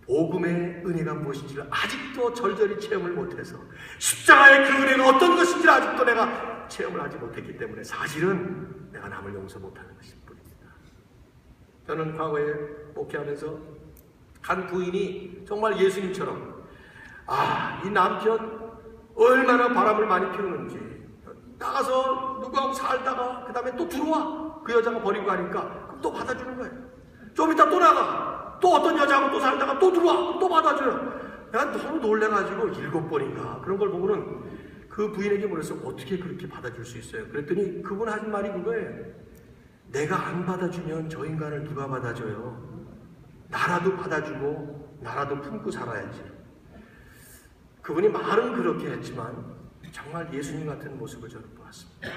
복음의 은혜가 무엇인지를 아직도 절절히 체험을 못해서 십자가의 그 은혜가 어떤 것인지를 아직도 내가 체험을 하지 못했기 때문에 사실은 내가 남을 용서 못하는 것일 뿐입니다. 저는 과거에 목회하면서 한 부인이 정말 예수님처럼 이 남편 얼마나 바람을 많이 피우는지 나가서 누구하고 살다가 그 다음에 또 들어와 그 여자가 버리고 가니까 그럼 또 받아주는 거예요. 좀 이따 또 나가 또 어떤 여자하고 또 살다가 또 들어와 또 받아줘요. 내가 너무 놀래가지고 7번인가 그런 걸 보고는 그 부인에게 물어서 어떻게 그렇게 받아줄 수 있어요? 그랬더니 그분 하신 말이 그거예요. 내가 안 받아주면 저 인간을 누가 받아줘요? 나라도 받아주고 나라도 품고 살아야지. 그분이 말은 그렇게 했지만 정말 예수님 같은 모습을 저는 보았습니다.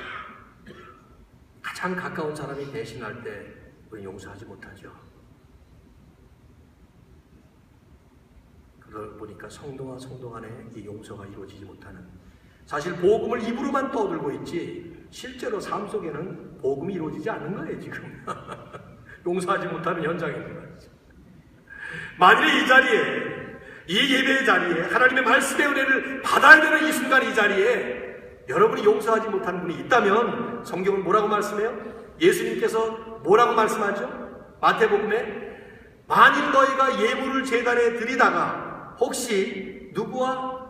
가장 가까운 사람이 배신할 때 우리는 용서하지 못하죠. 그걸 보니까 성도와 성도 간에 이 용서가 이루어지지 못하는, 사실 복음을 입으로만 떠들고 있지 실제로 삶 속에는 복음이 이루어지지 않는 거예요 지금. 용서하지 못하는 현장입니다. 만일에 이 자리에, 이 예배의 자리에 하나님의 말씀의 은혜를 받아야 되는 이 순간 이 자리에 여러분이 용서하지 못하는 분이 있다면 성경은 뭐라고 말씀해요? 예수님께서 뭐라고 말씀하죠? 마태복음에 만일 너희가 예물을 제단에 드리다가 혹시 누구와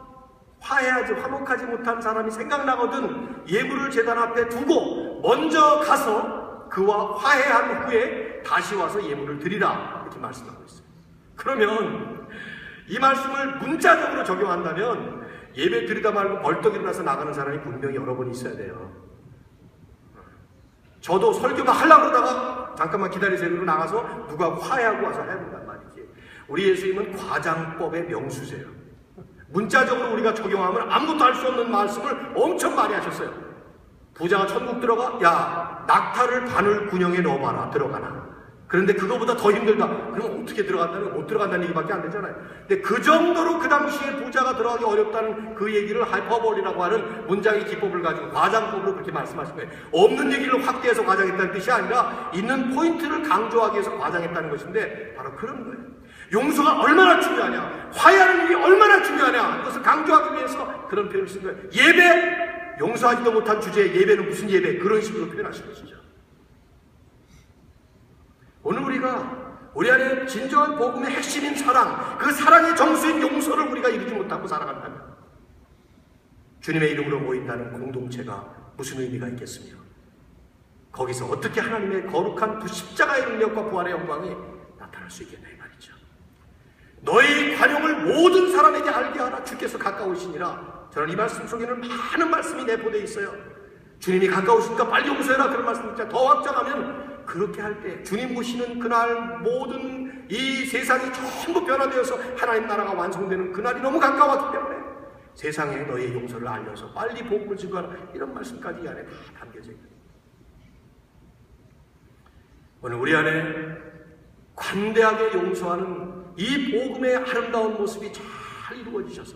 화해하지 화목하지 못한 사람이 생각나거든 예물을 제단 앞에 두고 먼저 가서 그와 화해한 후에 다시 와서 예물을 드리라 이렇게 말씀하고 있어요. 그러면 이 말씀을 문자적으로 적용한다면 예배 드리다 말고 벌떡 일어나서 나가는 사람이 분명히 여러 번 있어야 돼요. 저도 설교 막 하려고 그러다가 잠깐만 기다리세요 그러고 나가서 누가 화해하고 와서 해본단 말이지. 우리 예수님은 과장법의 명수세요. 문자적으로 우리가 적용하면 아무것도 할 수 없는 말씀을 엄청 많이 하셨어요. 부자가 천국 들어가? 야, 낙타를 바늘 군형에 넣어봐라. 들어가나? 그런데 그거보다 더 힘들다. 그럼 어떻게 들어간다면 못 들어간다는 얘기밖에 안 되잖아요. 근데 그 정도로 그 당시에 부자가 들어가기 어렵다는 그 얘기를 하이퍼볼이라고 하는 문장의 기법을 가지고 과장법으로 그렇게 말씀하신 거예요. 없는 얘기를 확대해서 과장했다는 뜻이 아니라 있는 포인트를 강조하기 위해서 과장했다는 것인데 바로 그런 거예요. 용서가 얼마나 중요하냐, 화해하는 일이 얼마나 중요하냐, 이것을 강조하기 위해서 그런 표현을 쓴 거예요. 예배, 용서하지도 못한 주제에 예배는 무슨 예배, 그런 식으로 표현하신 것이죠. 오늘 우리 안에 진정한 복음의 핵심인 사랑, 그 사랑의 정수인 용서를 우리가 이루지 못하고 살아간다면 주님의 이름으로 모인다는 공동체가 무슨 의미가 있겠으며 거기서 어떻게 하나님의 거룩한 그 십자가의 능력과 부활의 영광이 나타날 수 있겠나 이 말이죠. 너희 관용을 모든 사람에게 알게 하라. 주께서 가까우시니라. 저는 이 말씀 속에는 많은 말씀이 내포되어 있어요. 주님이 가까우시니까 빨리 용서해라 그런 말씀 있잖아요. 더 확장하면 그렇게 할 때 주님 보시는 그날 모든 이 세상이 전부 변화되어서 하나님 나라가 완성되는 그날이 너무 가까웠기 때문에 세상에 너의 용서를 알려서 빨리 복음을 증거하라 이런 말씀까지 이 안에 다 담겨져 있습니다. 오늘 우리 안에 관대하게 용서하는 이 복음의 아름다운 모습이 잘 이루어지셔서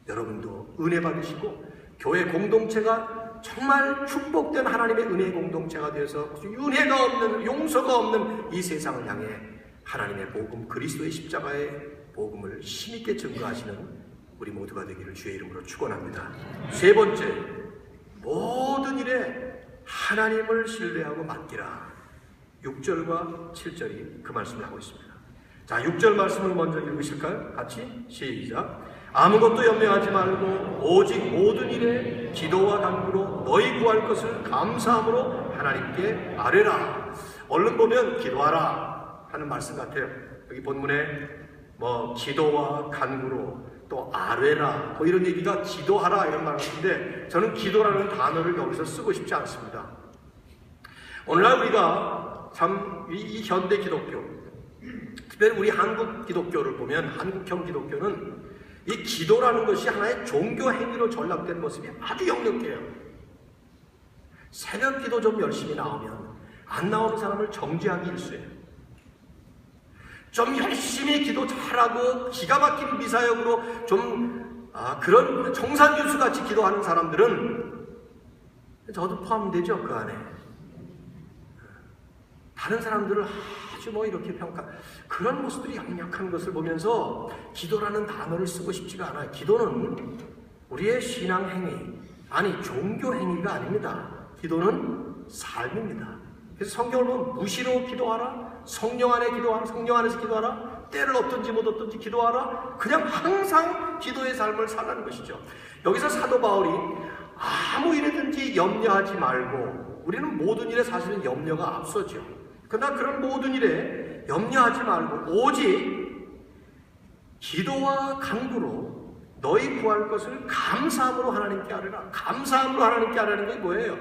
여러분도 은혜 받으시고 교회 공동체가 정말 축복된 하나님의 은혜의 공동체가 되어서 윤회가 없는, 용서가 없는 이 세상을 향해 하나님의 복음, 그리스도의 십자가의 복음을 힘있게 증거하시는 우리 모두가 되기를 주의 이름으로 축원합니다. 세 번째, 모든 일에 하나님을 신뢰하고 맡기라. 6절과 7절이 그 말씀을 하고 있습니다. 자, 6절 말씀을 먼저 읽으실까요? 같이 시작. 아무것도 염려하지 말고 오직 모든 일에 기도와 간구로 너희 구할 것을 감사함으로 하나님께 아뢰라. 얼른 보면 기도하라 하는 말씀 같아요. 여기 본문에 기도와 간구로 또 아뢰라 이런 얘기가 기도하라 이런 말 같은데 저는 기도라는 단어를 여기서 쓰고 싶지 않습니다. 오늘날 우리가 참 이 현대 기독교, 특별히 우리 한국 기독교를 보면 한국형 기독교는 이 기도라는 것이 하나의 종교 행위로 전락된 모습이 아주 역력해요. 새벽 기도 좀 열심히 나오면 안 나오는 사람을 정죄하기 일쑤예요. 좀 열심히 기도 잘하고 기가 막힌 미사역으로 좀 그런 정산교수같이 기도하는 사람들은 저도 포함되죠. 그 안에 다른 사람들을 아주 혹시 뭐 이렇게 평가, 그런 모습들이 역력한 것을 보면서 기도라는 단어를 쓰고 싶지가 않아요. 기도는 우리의 신앙 행위, 아니 종교 행위가 아닙니다. 기도는 삶입니다. 그래서 성경을 보면 무시로 기도하라, 성령 안에 기도하라, 성령 안에서 기도하라, 때를 얻든지 못 얻든지 기도하라, 그냥 항상 기도의 삶을 살라는 것이죠. 여기서 사도 바울이 아무 일에든지 염려하지 말고, 우리는 모든 일에 사실은 염려가 앞서죠. 그러나 그런 모든 일에 염려하지 말고 오직 기도와 간구로 너희 구할 것을 감사함으로 하나님께 아뢰라. 감사함으로 하나님께 아뢰는 게 뭐예요?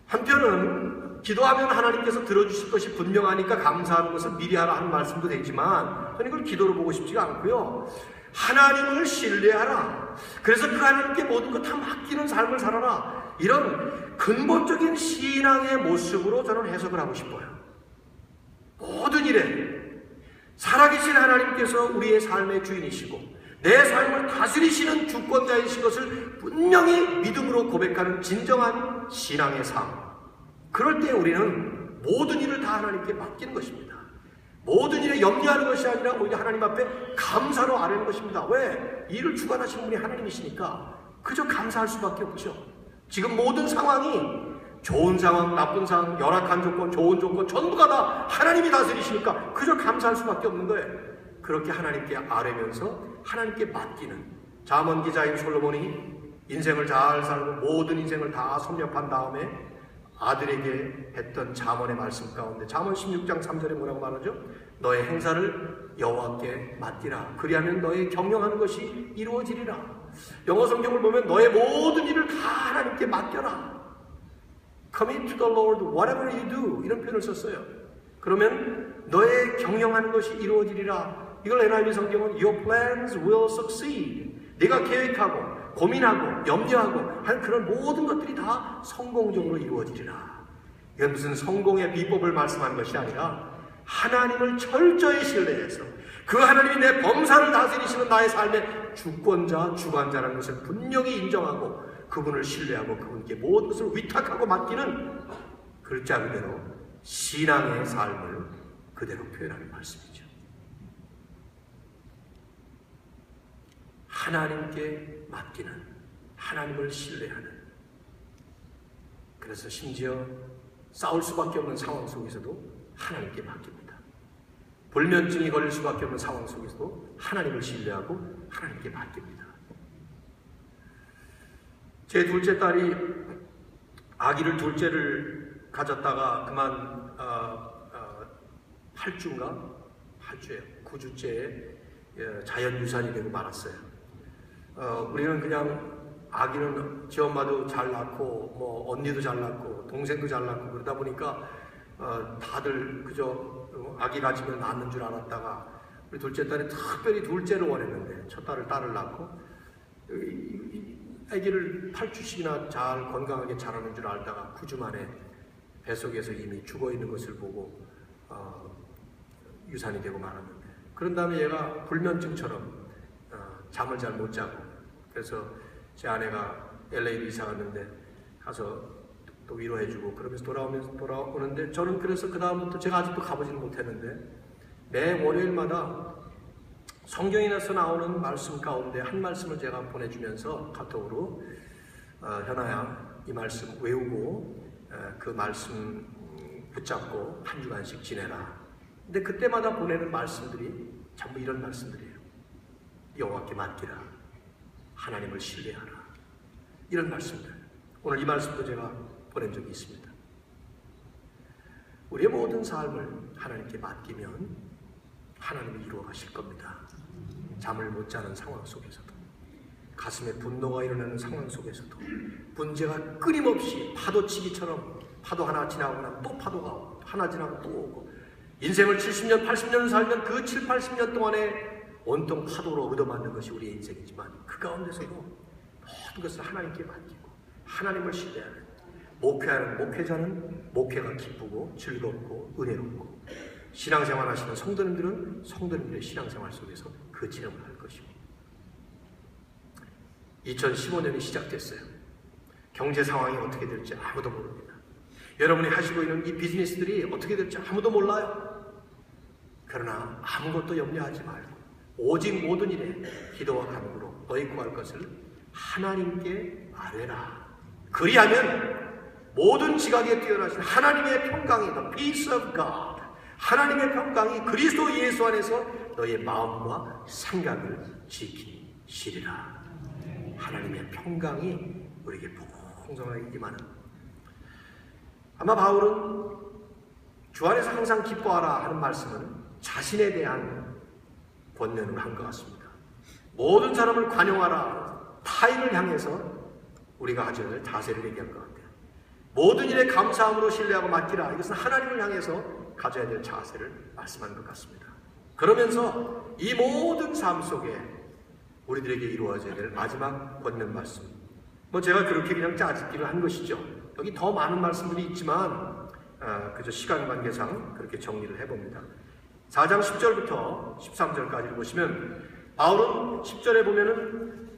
한편은 기도하면 하나님께서 들어주실 것이 분명하니까 감사하는 것을 미리 하라 하는 말씀도 되지만, 저는 이걸 기도로 보고 싶지가 않고요. 하나님을 신뢰하라. 그래서 그 하나님께 모든 것 다 맡기는 삶을 살아라. 이런 근본적인 신앙의 모습으로 저는 해석을 하고 싶어요. 모든 일에 살아계신 하나님께서 우리의 삶의 주인이시고 내 삶을 다스리시는 주권자이신 것을 분명히 믿음으로 고백하는 진정한 신앙의 삶. 그럴 때 우리는 모든 일을 다 하나님께 맡기는 것입니다. 모든 일에 염려하는 것이 아니라 오히려 하나님 앞에 감사로 아뢰는 것입니다. 왜? 일을 주관하시는 분이 하나님이시니까 그저 감사할 수밖에 없죠. 지금 모든 상황이 좋은 상황, 나쁜 상황, 열악한 조건, 좋은 조건 전부가 다 하나님이 다스리시니까 그저 감사할 수밖에 없는 거예요. 그렇게 하나님께 아뢰면서 하나님께 맡기는, 잠언 기자인 솔로몬이 인생을 잘 살고 모든 인생을 다 섭렵한 다음에 아들에게 했던 잠언의 말씀 가운데 잠언 16장 3절에 뭐라고 말하죠? 너의 행사를 여호와께 맡기라. 그리하면 너의 경영하는 것이 이루어지리라. 영어 성경을 보면 너의 모든 일을 다 하나님께 맡겨라. Commit to the Lord whatever you do, 이런 표현을 썼어요. 그러면 너의 경영하는 것이 이루어지리라. 이걸 NIV 성경은 Your plans will succeed. 네가 계획하고 고민하고 염려하고 한 그런 모든 것들이 다 성공적으로 이루어지리라. 이건 무슨 성공의 비법을 말씀하는 것이 아니라 하나님을 철저히 신뢰해서 그 하나님이 내 범사를 다스리시는 나의 삶의 주권자, 주관자라는 것을 분명히 인정하고 그분을 신뢰하고 그분께 모든 것을 위탁하고 맡기는 글자 그대로 신앙의 삶을 그대로 표현하는 말씀이죠. 하나님께 맡기는, 하나님을 신뢰하는. 그래서 심지어 싸울 수밖에 없는 상황 속에서도 하나님께 맡깁니다. 불면증이 걸릴 수밖에 없는 상황 속에서도 하나님을 신뢰하고 하나님께 맡깁니다. 제 둘째 딸이 아기를 둘째를 가졌다가 그만 8주예요. 9주째에 자연유산이 되고 말았어요. 우리는 그냥 아기는 지 엄마도 잘 낳고 뭐 언니도 잘 낳고 동생도 잘 낳고 그러다 보니까 다들 그저 아기 가지면 낳는 줄 알았다가 우리 둘째 딸이 특별히 둘째를 원했는데 첫 딸을 낳고 아기를 8주씩이나 잘 건강하게 자라는 줄 알다가 9주 만에 뱃속에서 이미 죽어있는 것을 보고 유산이 되고 말았는데, 그런 다음에 얘가 불면증처럼 잠을 잘 못 자고, 그래서 제 아내가 LA로 이사 갔는데 가서 또 위로해주고 그러면서 돌아오는데, 저는 그래서 그 다음부터 제가 아직도 가보지는 못했는데 매 월요일마다 성경에서 나오는 말씀 가운데 한 말씀을 제가 보내주면서 카톡으로 현아야 이 말씀 외우고 그 말씀 붙잡고 한 주간씩 지내라. 근데 그때마다 보내는 말씀들이 전부 이런 말씀들이에요. 여호와께 맡기라. 하나님을 신뢰하라. 이런 말씀들. 오늘 이 말씀도 제가 보낸 적이 있습니다. 우리의 모든 삶을 하나님께 맡기면 하나님이 이루어 가실 겁니다. 잠을 못 자는 상황 속에서도, 가슴에 분노가 일어나는 상황 속에서도, 문제가 끊임없이 파도치기처럼 파도 하나 지나고 나면 또 파도가 오고 하나 지나고 또 오고, 인생을 70년, 80년을 살면 그 7, 80년 동안에 온통 파도로 얻어맞는 것이 우리의 인생이지만 그 가운데서도 모든 것을 하나님께 맡기고 하나님을 신뢰하는 목회하는 목회자는 목회가 기쁘고 즐겁고 은혜롭고, 신앙생활 하시는 성도님들은 성도님들의 신앙생활 속에서 그 지름을 할 것이고. 2015년이 시작됐어요. 경제 상황이 어떻게 될지 아무도 모릅니다. 여러분이 하시고 있는 이 비즈니스들이 어떻게 될지 아무도 몰라요. 그러나 아무것도 염려하지 말고 오직 모든 일에 기도와 간구로 너희 구할 것을 하나님께 아뢰라. 그리하면 모든 지각에 뛰어나신 하나님의 평강이 the peace of God, 하나님의 평강이 그리스도 예수 안에서 너희의 마음과 생각을 지키시리라. 하나님의 평강이 우리에게 풍성하게 임하는. 아마 바울은 주 안에서 항상 기뻐하라 하는 말씀은 자신에 대한 권면을 한 것 같습니다. 모든 사람을 관용하라, 타인을 향해서 우리가 가져야 될 자세를 얘기한 것 같아요. 모든 일에 감사함으로 신뢰하고 맡기라, 이것은 하나님을 향해서 가져야 될 자세를 말씀하는 것 같습니다. 그러면서 이 모든 삶 속에 우리들에게 이루어져야 될 마지막 권면 말씀, 제가 그렇게 그냥 짜집기를 한 것이죠. 여기 더 많은 말씀들이 있지만 그저 시간 관계상 그렇게 정리를 해봅니다. 4장 10절부터 13절까지를 보시면 바울은 10절에 보면은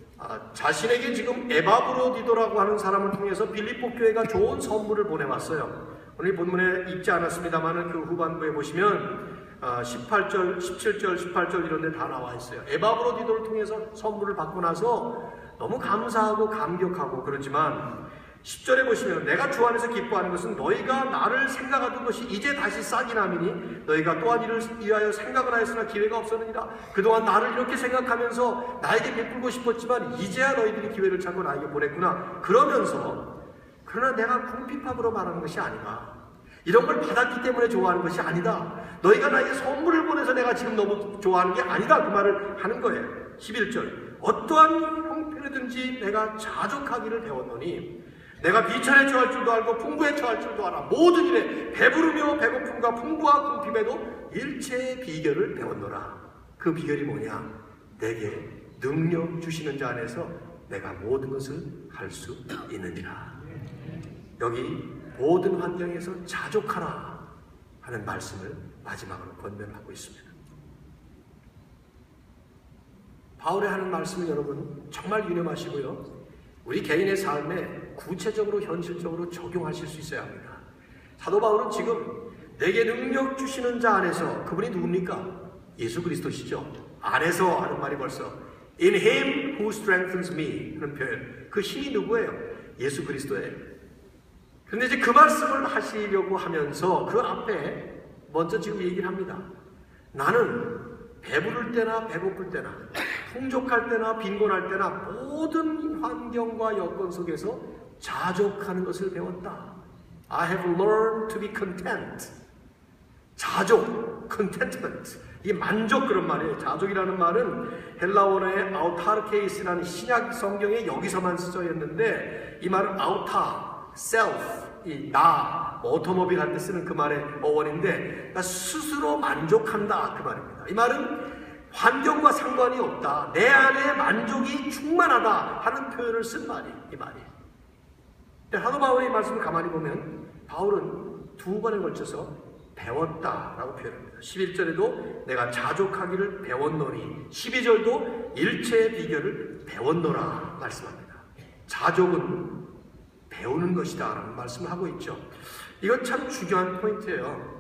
자신에게 지금 에바브로디도라고 하는 사람을 통해서 빌립보 교회가 좋은 선물을 보내왔어요. 오늘 본문에 읽지 않았습니다만 그 후반부에 보시면 18절, 17절, 18절 이런 데 다 나와 있어요. 에바브로디도를 통해서 선물을 받고 나서 너무 감사하고 감격하고 그러지만 10절에 보시면 내가 주 안에서 기뻐하는 것은 너희가 나를 생각하던 것이 이제 다시 싹이 나미니 너희가 또한 이를 위하여 생각을 하였으나 기회가 없었느니라. 그동안 나를 이렇게 생각하면서 나에게 베풀고 싶었지만 이제야 너희들이 기회를 찾고 나에게 보냈구나. 그러나 내가 궁핍함으로 말하는 것이 아니다. 이런 걸 받았기 때문에 좋아하는 것이 아니다. 너희가 나에게 선물을 보내서 내가 지금 너무 좋아하는 게 아니다. 그 말을 하는 거예요. 11절 어떠한 형편이든지 내가 자족하기를 배웠노니 내가 비천에 처할 줄도 알고 풍부에 처할 줄도 알아. 모든 일에 배부르며 배고픔과 풍부와 궁핍에도 일체의 비결을 배웠노라. 그 비결이 뭐냐? 내게 능력 주시는 자 안에서 내가 모든 것을 할 수 있느니라. 여기 모든 환경에서 자족하라 하는 말씀을 마지막으로 권면하고 있습니다. 바울의 하는 말씀을 여러분 정말 유념하시고요. 우리 개인의 삶에 구체적으로 현실적으로 적용하실 수 있어야 합니다. 사도 바울은 지금 내게 능력 주시는 자 안에서, 그분이 누굽니까? 예수 그리스도시죠. 안에서 하는 말이 벌써 In him who strengthens me 하는 표현, 그 힘이 누구예요? 예수 그리스도예요. 그런데 이제 그 말씀을 하시려고 하면서 그 앞에 먼저 지금 얘기를 합니다. 나는 배부를 때나 배고플 때나 풍족할 때나 빈곤할 때나 모든 환경과 여건 속에서 자족하는 것을 배웠다. I have learned to be content. 자족, contentment. 이게 만족 그런 말이에요. 자족이라는 말은 헬라어의 아우타르케이스라는 신약 성경에 여기서만 쓰여 있는데 이 말은 아우타, self, 이 나, 오토모빌 할 때 쓰는 그 말의 어원인데 그러니까 스스로 만족한다 그 말입니다. 이 말은 환경과 상관이 없다. 내 안에 만족이 충만하다 하는 표현을 쓴 말이 이 말이에요. 사도 바울의 말씀을 가만히 보면 바울은 두 번에 걸쳐서 배웠다라고 표현합니다. 11절에도 내가 자족하기를 배웠노니 12절도 일체의 비결을 배웠노라 말씀합니다. 자족은 배우는 것이다 라는 말씀을 하고 있죠. 이건 참 중요한 포인트예요.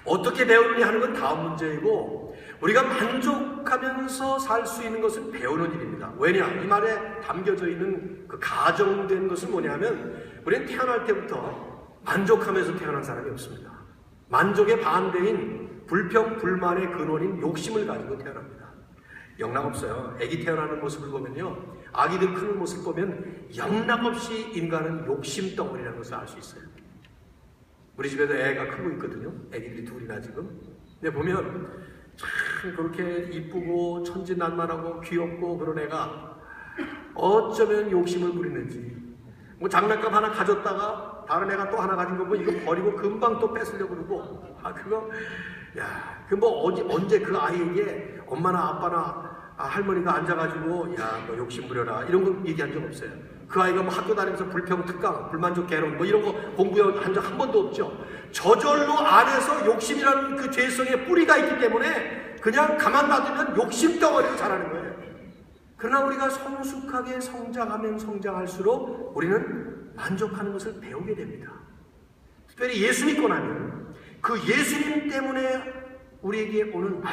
어떻게 배우느냐 하는 건 다음 문제이고 우리가 만족하면서 살 수 있는 것은 배우는 일입니다. 왜냐? 이 말에 담겨져 있는 그 가정된 것은 뭐냐면 우리는 태어날 때부터 만족하면서 태어난 사람이 없습니다. 만족의 반대인 불평, 불만의 근원인 욕심을 가지고 태어납니다. 영락없어요. 아기 태어나는 모습을 보면요. 아기들 크는 모습을 보면 영락없이 인간은 욕심 덩어리라는 것을 알 수 있어요. 우리 집에도 애가 크고 있거든요. 애기들이 둘이나 지금. 근데 보면 참 그렇게 이쁘고 천진난만하고 귀엽고 그런 애가 어쩌면 욕심을 부리는지 뭐 장난감 하나 가졌다가 다른 애가 또 하나 가진 거 보면 이거 버리고 금방 또 뺏으려고 그러고 그 뭐 언제 그 아이에게 엄마나 아빠나 할머니가 앉아가지고 야 너 욕심 부려라 이런 거 얘기한 적 없어요. 그 아이가 뭐 학교 다니면서 불평, 특강, 불만족, 개론 뭐 이런 거 공부한 적 한 번도 없죠. 저절로 안에서 욕심이라는 그 죄성의 뿌리가 있기 때문에 그냥 가만 놔두면 욕심 덩어리로 자라는 거예요. 그러나 우리가 성숙하게 성장하면 성장할수록 우리는 만족하는 것을 배우게 됩니다. 특별히 예수 믿고 나면 그 예수님 때문에 우리에게 오는